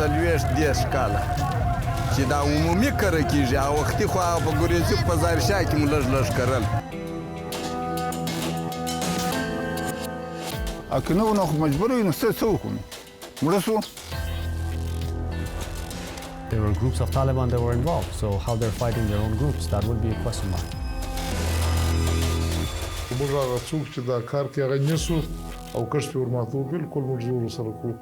львешь дешкала. Чида умуми каракижи, а вахти хуа погорезюк позарщаким лаж карал. А кино нах мажбури на все сухун. Мурасу. There were groups of Taliban that were involved, so how they're fighting their own groups, that would be a question mark. Божара цукче да карки аганесу, а у кашпи урмату бил кол мужуру сараку.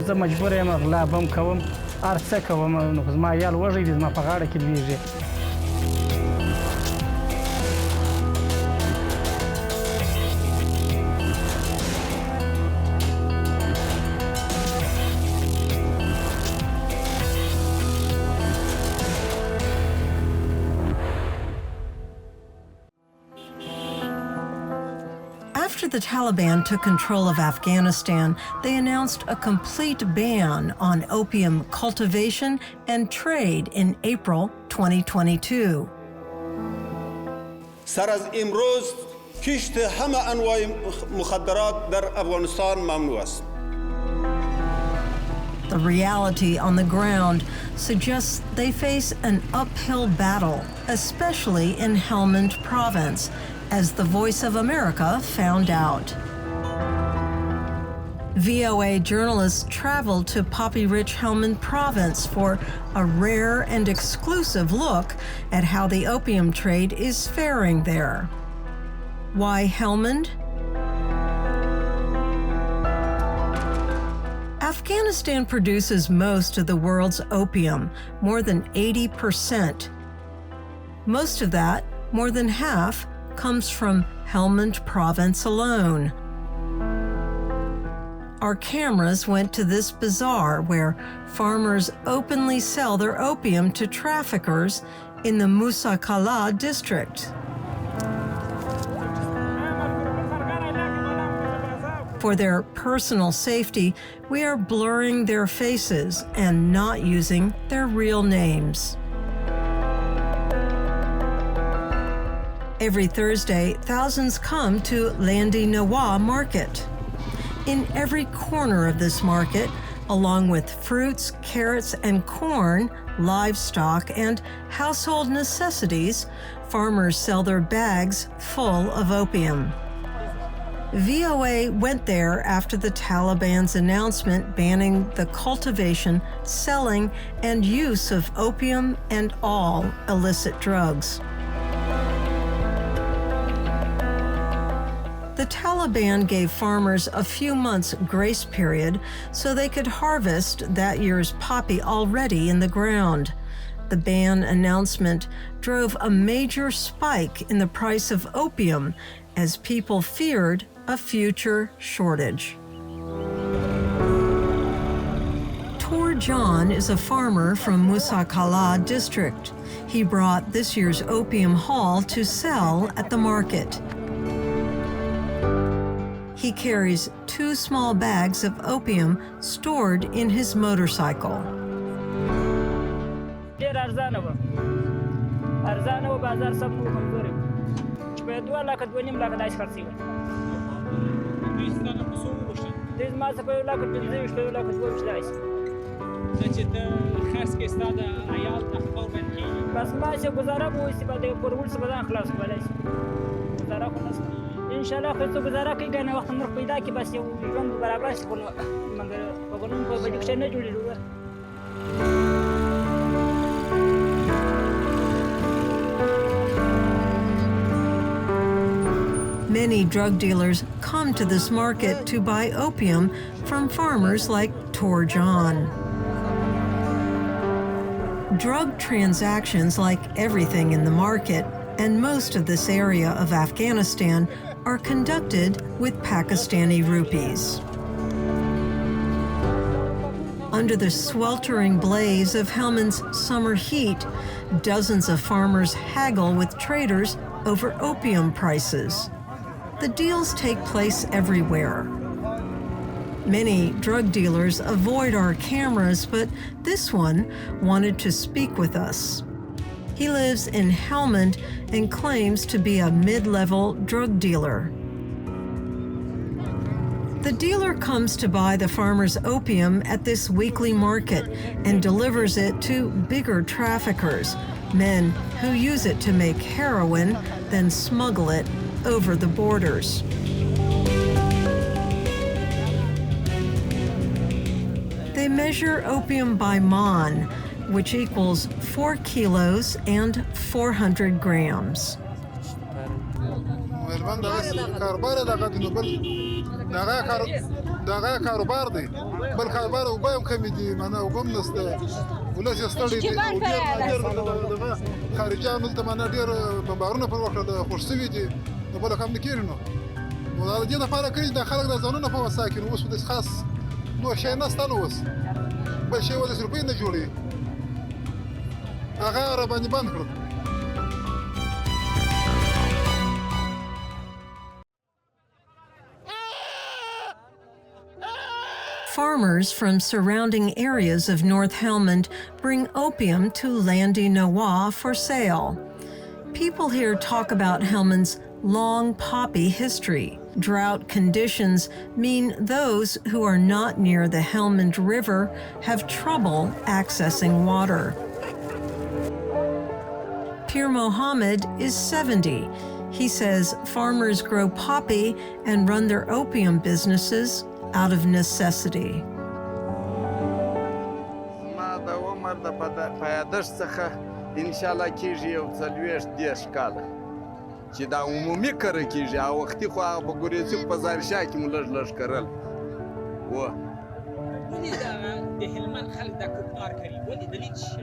زه مجبور یم غلا بم کوم هر څه کوم نو زما یال وږی دی زما په غاړه کې لویږي. After the Taliban took control of Afghanistan, they announced a complete ban on opium cultivation and trade in April 2022. سر از امروز کشت همه انواع مخدرات در افغانستان ممنوع است. The reality on the ground suggests they face an uphill battle, especially in Helmand province, as the Voice of America found out. VOA journalists traveled to poppy-rich Helmand province for a rare and exclusive look at how the opium trade is faring there. Why Helmand? Afghanistan produces most of the world's opium, more than 80%. Most of that, more than half, comes from Helmand province alone. Our cameras went to this bazaar where farmers openly sell their opium to traffickers in the Musa Qala district. For their personal safety, we are blurring their faces and not using their real names. Every Thursday, thousands come to Landi Nawa Market. In every corner of this market, along with fruits, carrots, and corn, livestock, and household necessities, farmers sell their bags full of opium. VOA went there after the Taliban's announcement banning the cultivation, selling, and use of opium and all illicit drugs. The Taliban gave farmers a few months' grace period so they could harvest that year's poppy already in the ground. The ban announcement drove a major spike in the price of opium as people feared a future shortage. Tor John is a farmer from Musa Qala district. He brought this year's opium haul to sell at the market. He carries 2 small bags of opium stored in his motorcycle. انشاءالله خو څه گزاره کوي کنه وخت نور پیدا کی بس یو ژوند برابر شي خو مګر په ګونم په بجک نه جوړیږي. Many drug dealers come to this market to buy opium from farmers like Tor John. Drug transactions, like everything in the market and most of this area of Afghanistan, are conducted with Pakistani rupees. Under the sweltering blaze of Helmand's summer heat, dozens of farmers haggle with traders over opium prices. The deals take place everywhere. Many drug dealers avoid our cameras, but this one wanted to speak with us. He lives in Helmand and claims to be a mid-level drug dealer. The dealer comes to buy the farmer's opium at this weekly market and delivers it to bigger traffickers, men who use it to make heroin, then smuggle it over the borders. They measure opium by mon, which equals 4 kilos and 400 grams. Farmers from surrounding areas of North Helmand bring opium to Landi Nawa for sale. People here talk about Helmand's long poppy history. Drought conditions mean those who are not near the Helmand River have trouble accessing water. Pir Mohammed is 70. He says farmers grow poppy and run their opium businesses out of necessity. چې دا عمومي کار کیږي او وختي خو هغه په ګورېڅو په بازارشا کې مو لږ کرل و ولې دا د هلمند خلک دا کوم کار کوي ولې دلیل څه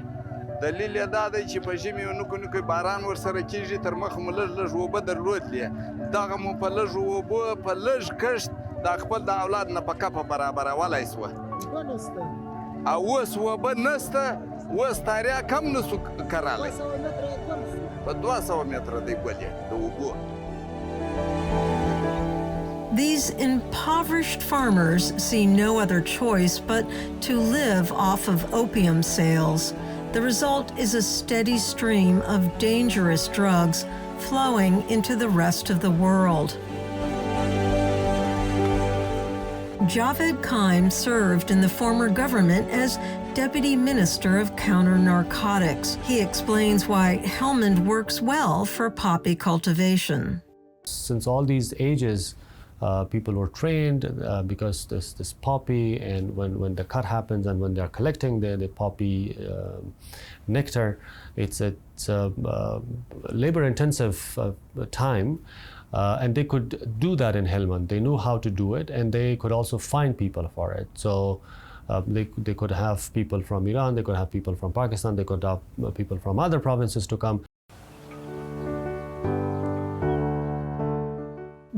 دلیل یې دا دی چې په ژمي نو باران ورسره کیږي تر مخ مو لږ اوبه درلودلې دغه مو په لږ اوبه په لږ کښت دا خپل د اولاد نفقه په برابرولی سوه او اوس اوبه نسته اوس تاریا کم نسو کرلی په 200 متره دی ګولې د اوبو. These impoverished farmers see no other choice but to live off of opium sales. The result is a steady stream of dangerous drugs flowing into the rest of the world. Javed Kaim served in the former government as Deputy Minister of Counter-Narcotics. He explains why Helmand works well for poppy cultivation. Since all these ages, people were trained because this poppy, and when the cut happens and when they're collecting the poppy nectar, it's a labor-intensive time. And they could do that in Helmand. They knew how to do it, and they could also find people for it. So they could have people from Iran, they could have people from Pakistan, they could have people from other provinces to come.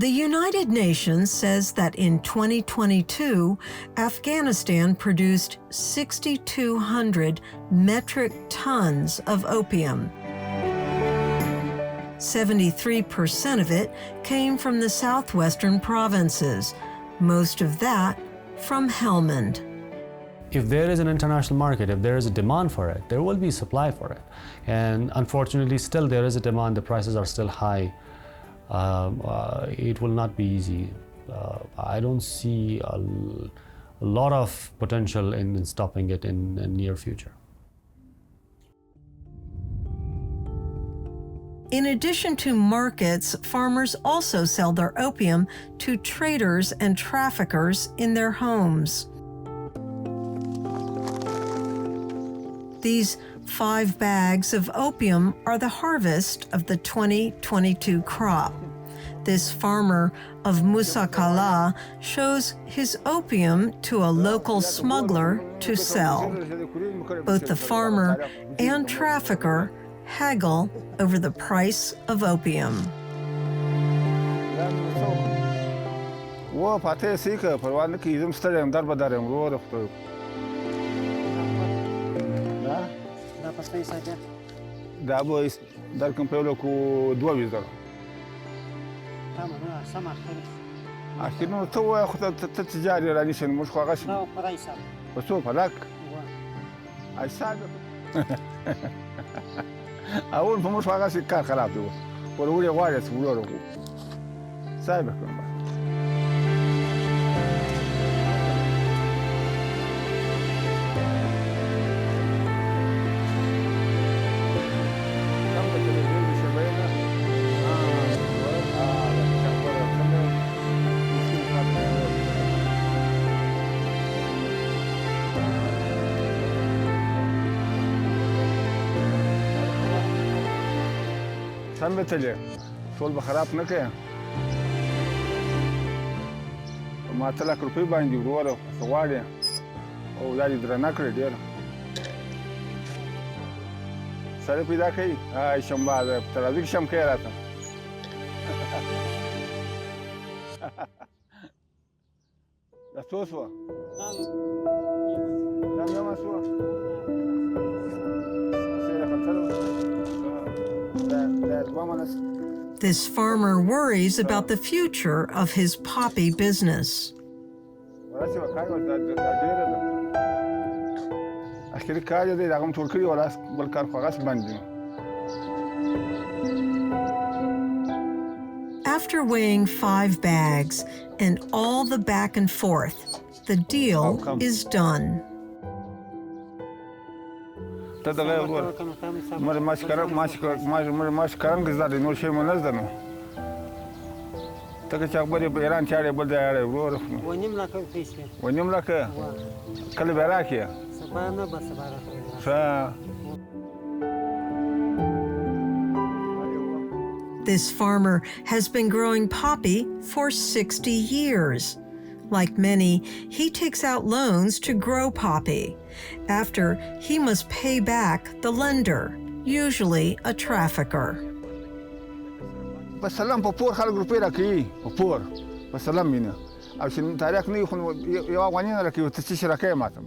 The United Nations says that in 2022, Afghanistan produced 6,200 metric tons of opium. 73% of it came from the southwestern provinces, most of that from Helmand. If there is an international market, if there is a demand for it, there will be supply for it. And unfortunately, still there is a demand, the prices are still high. It will not be easy. I don't see a lot of potential in stopping it in the near future. In addition to markets, farmers also sell their opium to traders and traffickers in their homes. These 5 bags of opium are the harvest of the 2022 crop. This farmer of Musakala shows his opium to a local smuggler to sell. Both the farmer and trafficker haggle over the price of opium. اول په موږ هغه کار خراب دی وروري غواړي څو ورورو صاحب کوم سم تلې ټول به خراب نه کړې ما 3 لک روپۍ باندې وروره څه غواړې او دا دې درنه کړې ډېره سړی پیدا کوي شمبا ده په ترازو کې شم کوي راته دا څو شوه دا یوه شوه This farmer worries about the future of his poppy business. After weighing 5 bags and all the back and forth, the deal is done. This farmer has been growing poppy for 60 years. Like many, he takes out loans to grow poppy. After, he must pay back the lender, usually a trafficker. بسلام په پور خلک روپۍ راکوي په پور په سلام مینه او چې تاریخ نه وي خو یو افغاني نه راکوي ته څه شي راکوي ماته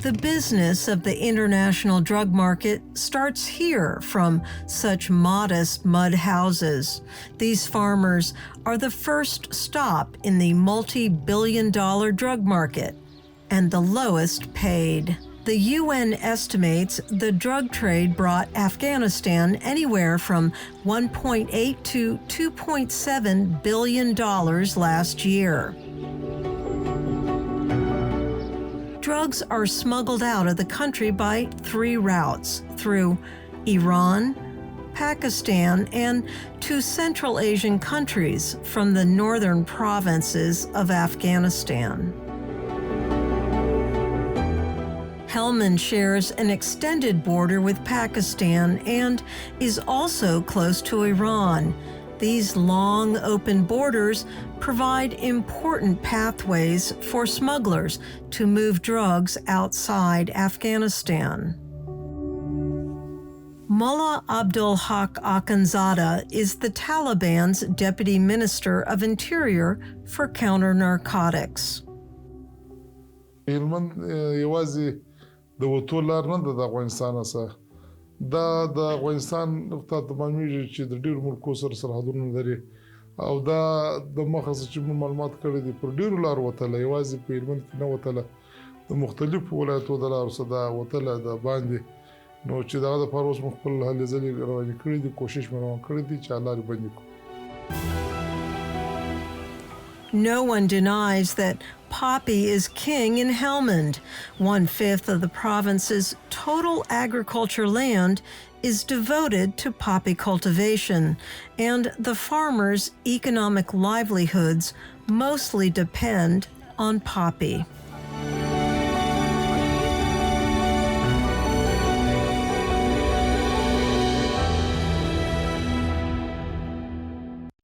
The business of the international drug market starts here from such modest mud houses. These farmers are the first stop in the multi-billion-dollar drug market and the lowest paid. The UN estimates the drug trade brought Afghanistan anywhere from $1.8 to $2.7 billion last year. Drugs are smuggled out of the country by 3 routes: through Iran, Pakistan, and to Central Asian countries from the northern provinces of Afghanistan. Helmand shares an extended border with Pakistan and is also close to Iran. These long, open borders provide important pathways for smugglers to move drugs outside Afghanistan. Mullah Abdul Haq Akhundzada is the Taliban's Deputy Minister of Interior for Counter-Narcotics. دا د افغانستان ته معلومیږي چې د ډیرو ملکو سره سرحدونه لري او دا د مخه چې موږ معلومات کړی دي پر ډیرو لار وتله یوازې په هلمند کې نه وتله د مختلفو ولایتو د لارو څخه وتله د باندې نو چې دغه د پروس خپل هلې ځلې روانې کړې دي کوشش مې روان کړی دي چې لارې بندې کړو. No one denies that poppy is king in Helmand. 1/5 of the province's total agriculture land is devoted to poppy cultivation, and the farmers' economic livelihoods mostly depend on poppy.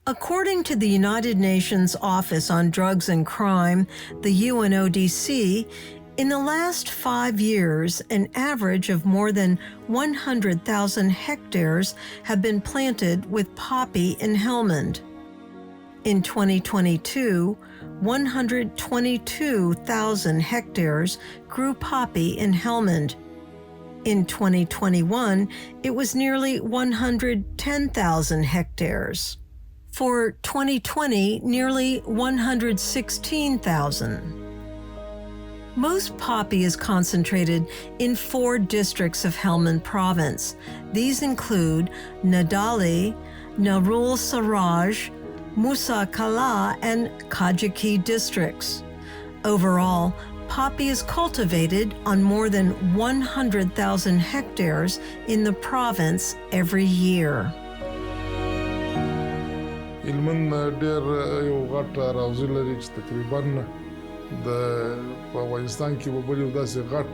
According to the United Nations Office on Drugs and Crime, the UNODC, in the last 5 years, an average of more than 100,000 hectares have been planted with poppy in Helmand. In 2022, 122,000 hectares grew poppy in Helmand. In 2021, it was nearly 110,000 hectares. For 2020, nearly 116,000. Most poppy is concentrated in 4 districts of Helmand province. These include Nadali, Narul Saraj, Musa Kala, and Kajiki districts. Overall, poppy is cultivated on more than 100,000 hectares in the province every year. هلمند ډېر یو غټ راوزي لري چې تقریبا د په افغانستان کې به بل یو داسې غټ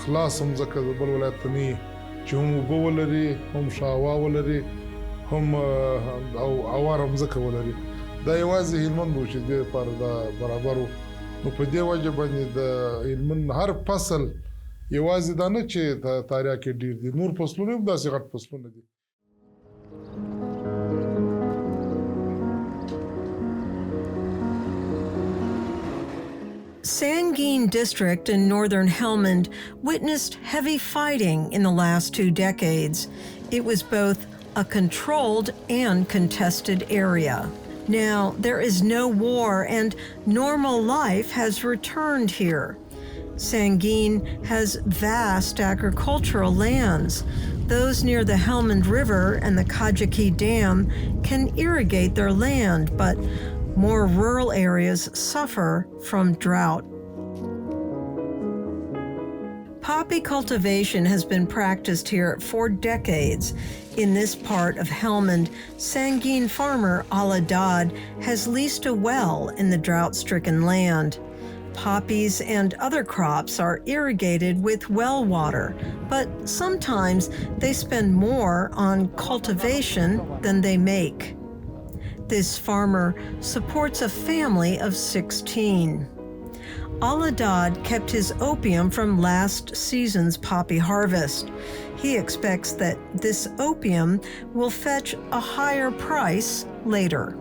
خلاص مځکه د بل ولایت نه وي چې هم اوبه ولري هم شاوا ولري هم او هواره مځکه ولري دا یوازې هلمند و چې دې لپاره دا برابر و نو په دې وجه باندې د هلمند هر فصل یوازې دا نه چې تاریخ کې ډېر دي نور فصلونه هم داسې غټ فصلونه دي Sangin district in northern Helmand witnessed heavy fighting in the last 2 decades. It was both a controlled and contested area. Now, there is no war and normal life has returned here. Sangin has vast agricultural lands. Those near the Helmand River and the Kajiki Dam can irrigate their land, but more rural areas suffer from drought. Poppy cultivation has been practiced here for decades. In this part of Helmand, Sangin farmer Aladad has leased a well in the drought-stricken land. Poppies and other crops are irrigated with well water, but sometimes they spend more on cultivation than they make. This farmer supports a family of 16. Aladad kept his opium from last season's poppy harvest. He expects that this opium will fetch a higher price later.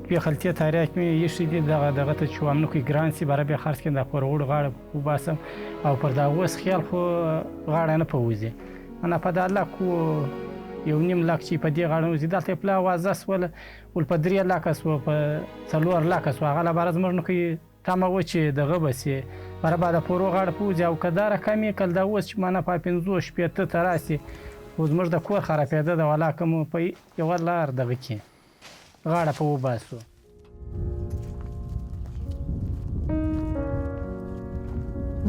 په خلطه تاریخ می یشي دي دغه ته چوامنو کې ګران سي برابر خرڅ کړه پر وړ غاړه وباسم او پر دا وس خیال خو غاړه نه پوزي انا په دا لا کو یو نیم لاک چې په دې غاړه وزي دلته پلا وازس ول ول په 3 لاک سو په 4 لاک سو هغه برز مرنه کې تمه و چې دغه بسي برابر د پورو غاړه پوزي او کدار کمی کل دا وس چې مانه په 15 شپته تراسي و زمر د کور خرابېده د ولا کوم په یو لار دغه کې غاړه په وباسو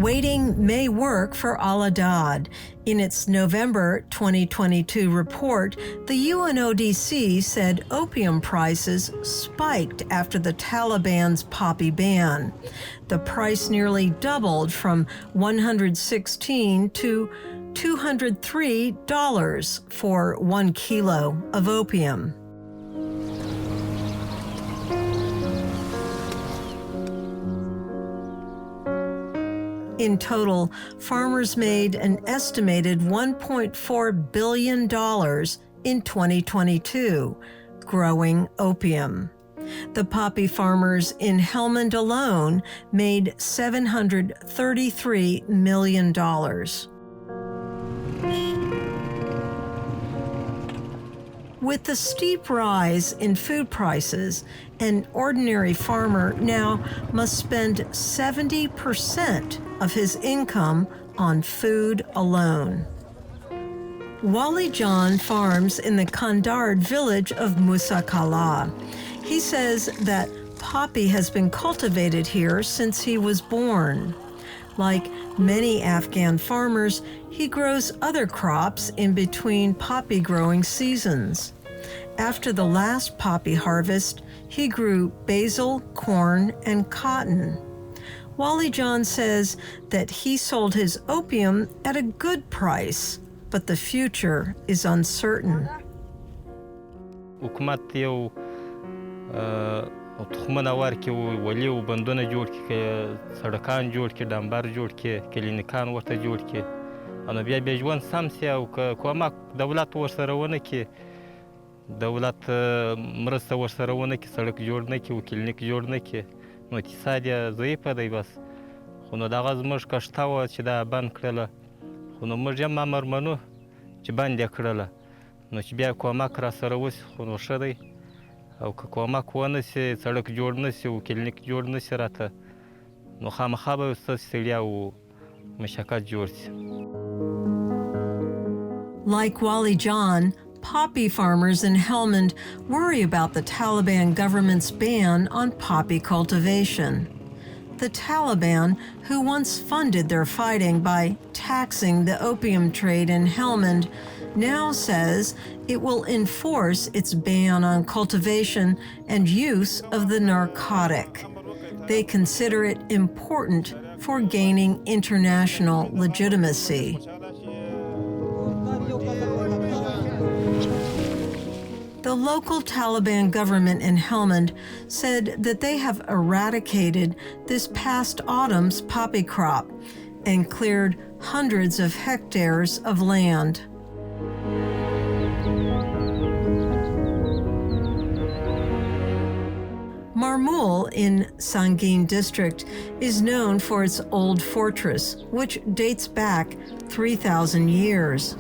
Waiting may work for Aladad. In its November 2022 report, the UNODC said opium prices spiked after the Taliban's poppy ban. The price nearly doubled from $116 to $203 for 1 kilo of opium. In total, farmers made an estimated $1.4 billion in 2022, growing opium. The poppy farmers in Helmand alone made $733 million. With the steep rise in food prices, an ordinary farmer now must spend 70% of his income on food alone. Wali John farms in the Kandard village of Musa Kala. He says that poppy has been cultivated here since he was born. Like many Afghan farmers, he grows other crops in between poppy growing seasons. After the last poppy harvest, he grew basil, corn, and cotton. Wali John says that he sold his opium at a good price, but the future is uncertain. حکومت یو تخمونه ورکړي ولي وبندونه جوړ کړي سړکان جوړ کړي ډامبر جوړ کړي کلینیکان ورته جوړ کړي نو بیا ژوند سم سي او کومک دولت ورسره ونه کړي دولت مرسته ورسره ونه کړي سړک جوړ نه کړي او کلینیک جوړ نه کړي نو اقتصاد یې ضعیفه دی بس خو نو دغه زموږ کشته وه چې دا بند کړله خو نو موږ هم امر منو چې بند یې کړله نو چې بیا کومک راسره وشي خو نو ښه دی او که کومک ونه شي سړک جوړ نه شي او کلینیک جوړ نه شي راته نو خامخا به ستاسو ستړیا او مشقت جوړ شي. Like Wali John, poppy farmers in Helmand worry about the Taliban government's ban on poppy cultivation. The Taliban, who once funded their fighting by taxing the opium trade in Helmand, now says it will enforce its ban on cultivation and use of the narcotic. They consider it important for gaining international legitimacy. The local Taliban government in Helmand said that they have eradicated this past autumn's poppy crop and cleared hundreds of hectares of land. Marmul in Sangin district is known for its old fortress, which dates back 3,000 years.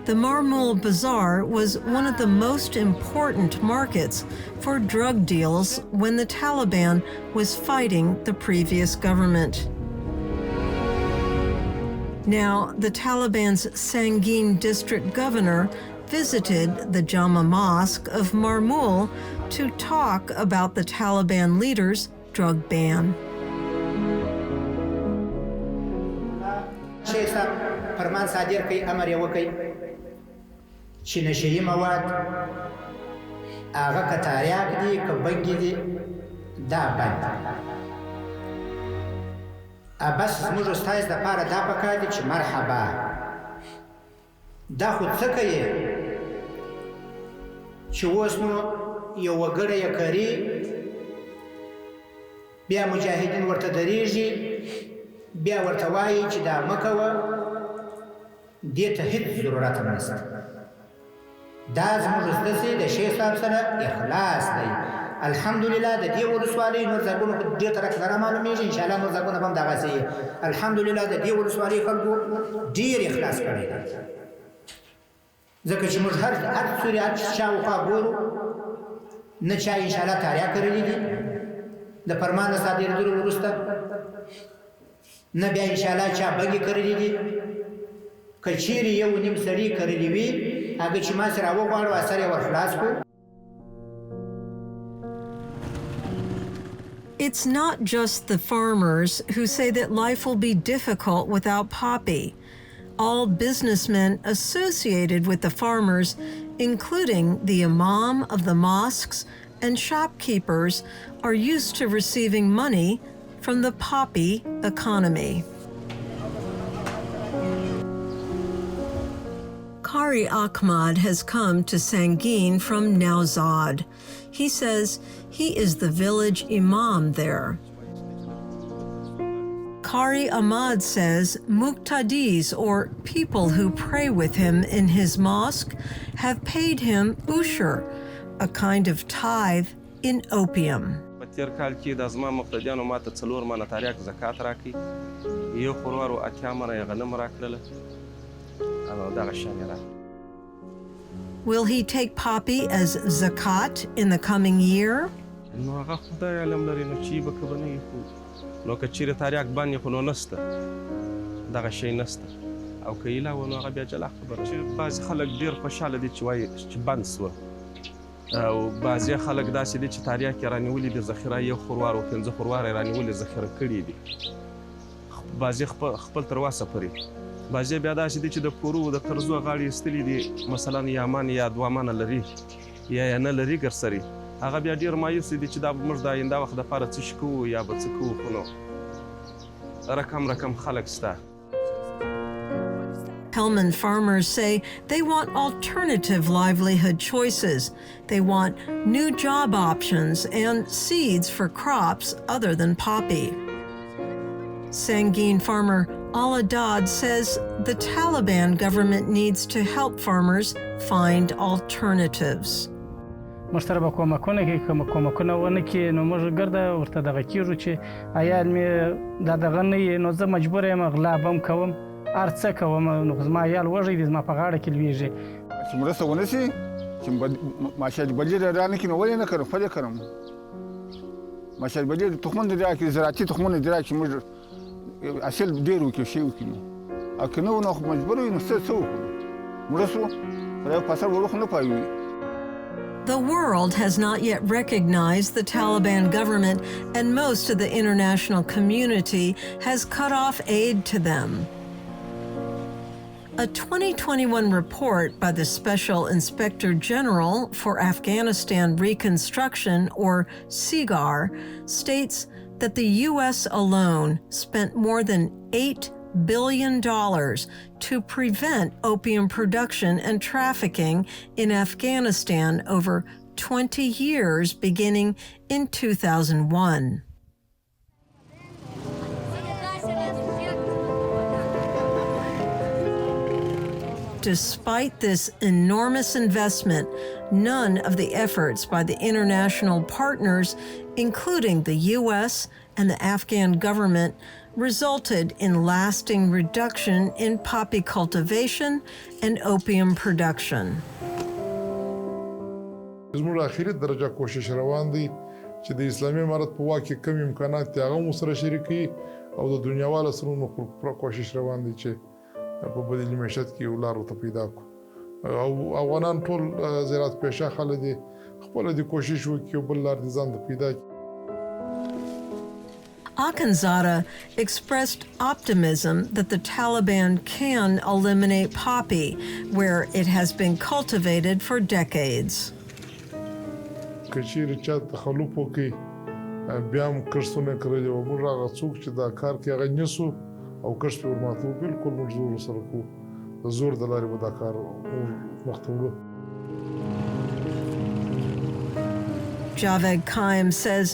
The Marmul Bazaar was one of the most important markets for drug deals when the Taliban was fighting the previous government. Now, the Taliban's Sangin district governor visited the Jama Mosque of Marmul to talk about the Taliban leader's drug ban. چې نشهیي مواد هغه که تریاک دي که بنګي دي دا بند بس زموږ ستاسو دپاره دا پکار دي چې مرحبا دا خو څه کوي چې اوس نو یو وګړی یې کري بیا مجاهدین ورته درېږي بیا ورته وایي چې دا مه کوه دې ته هېڅ ضرورت هم نشته دا زموږ زده سي د شیخ صاحب سره اخلاص دی الحمدلله د دې ولسوالۍ نور ځایونه خو ډېر طرف نه رامعلومېږي انشاءالله نور ځایونه به هم دغسې الحمدلله د دې ولسوالۍ خلکو ډېر اخلاص کړی دی ځکه چې موږ هر څوري هر شاوخوا ګورو نه چا انشاءالله تاریا کړلي دي د فرمان د صادرېدلو وروسته نه بیا انشاءالله چا بګې کړلي دي که چیرې یو نیم سړي کړلي وي هغه چې ما سره وغواړو اثر یې ورخلاص کړو. It's not just the farmers who say that life will be difficult without poppy. All businessmen associated with the farmers, including the imam of the mosques and shopkeepers, are used to receiving money from the poppy economy. Kari Ahmad has come to Sangin from Nowzad. He says he is the village imam there. Kari Ahmad says muqtadis, or people who pray with him in his mosque, have paid him ushur, a kind of tithe in opium. تیر کال کې د زما مقتدیانو ماته 4 منه تاریخ زکات راکړي یو خروارو اتیا منه غنم راکړل. Will he take poppy as zakat in the coming year? نو هغه خدای علم لري نو چې به کوي نو که چیرې تاریخ باندې خو نو نسته دغه شی نسته او که ایله نو هغه بیا جلا خبره چې بعض خلک ډیر خوشاله دي چې وایي چې بند سو او بعض خلک داسې دي چې تاریخ کې رانیولي د ذخیره یو خروار او 15 خروار رانیولي ذخیره کړي دي بعض خپل تر واسه پري بعضې بیا داسې دي چې د پورو د قرضو غاړې ایستلي دي مثلا یا مان یا 2 مانه لري یا نه لري ګرسري هغه بیا ډېر مایوس دي چې دا موږ د آینده وخت دپاره څه شي کوو یا به څه کوو خو نو رقم خلک سته. Helmand farmers say they want alternative livelihood choices. They want new job options and seeds for crops other than poppy. Sangin farmer Al-Adad says the Taliban government needs to help farmers find alternatives. مشترک به کومکونه کې کومکونه ونه کې نو موږ ګرځه ورته دغه کیږو چې عیال مې دا دغه نه نو زه مجبور یم غلا بم کوم ارڅه کوم نو زما عیال وږي دي زما په غاړه کې لویږي چې مرسته ونه شي چې ماشاء بجیر رانه کې نو ولې نه کړم فلې کړم ماشاء بجیر تخمونه دي راکې زراعتي تخمونه دي راکې موږ اصل ډېر وکړو شي وکړو او که نو مجبور یو نو څه وکړو مرسته دا فصل ورخ نه پایوي. The world has not yet recognized the Taliban government, and most of the international community has cut off aid to them. A 2021 report by the Special Inspector General for Afghanistan Reconstruction, or SIGAR, states that the U.S. alone spent more than $8 billion to prevent opium production and trafficking in Afghanistan over 20 years beginning in 2001. Despite this enormous investment, none of the efforts by the international partners, including the U.S. and the Afghan government, resulted in lasting reduction in poppy cultivation and opium production. زموږ اخیری درجه کوشش روان دی چې د اسلامي امارت په واکه کم امکانات دي هغه مو سره شریکي او د دنیاوالو سره نو کوشش روان دي چې په بدیل معیشت کې ولار ته پیدا کو او افغانان ټول زراعت پیشه خلک دي خپل د کوشش وکړي بل لار دي ځان ته پیدا Akhundzada expressed optimism that the Taliban can eliminate poppy, where it has been cultivated for decades. کچیر چا تخلف وکړي بیا هم کښتونه کړلي او موږ هغه څوک چې دا کار کوي هغه نیسو او کښت پرې ورماتو بالکل موږ زور سره کوو د زور د لارې به دا کار مخته وړو. Javed Qaim says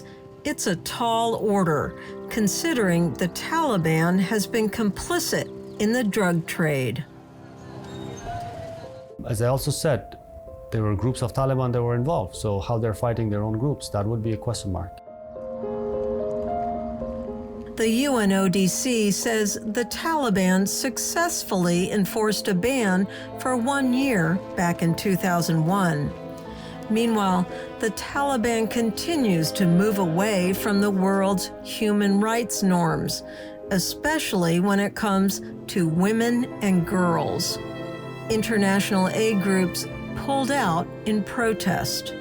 it's a tall order, considering the Taliban has been complicit in the drug trade. As I also said, there were groups of Taliban that were involved, so how they're fighting their own groups, that would be a question mark. The UNODC says the Taliban successfully enforced a ban for 1 year back in 2001. Meanwhile, the Taliban continues to move away from the world's human rights norms, especially when it comes to women and girls. International aid groups pulled out in protest.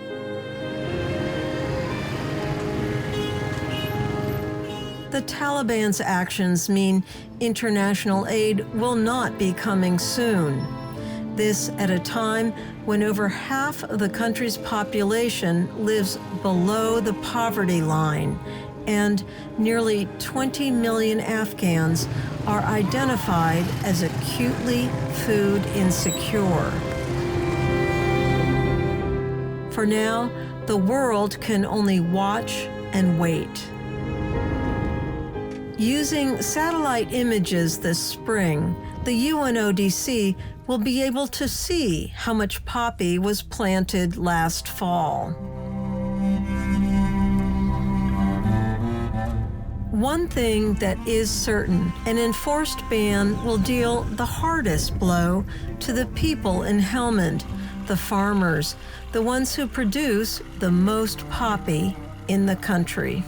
The Taliban's actions mean international aid will not be coming soon. This at a time when over half of the country's population lives below the poverty line, and nearly 20 million Afghans are identified as acutely food insecure. For now, the world can only watch and wait. Using satellite images this spring, the UNODC will be able to see how much poppy was planted last fall. One thing that is certain, an enforced ban will deal the hardest blow to the people in Helmand, the farmers, the ones who produce the most poppy in the country.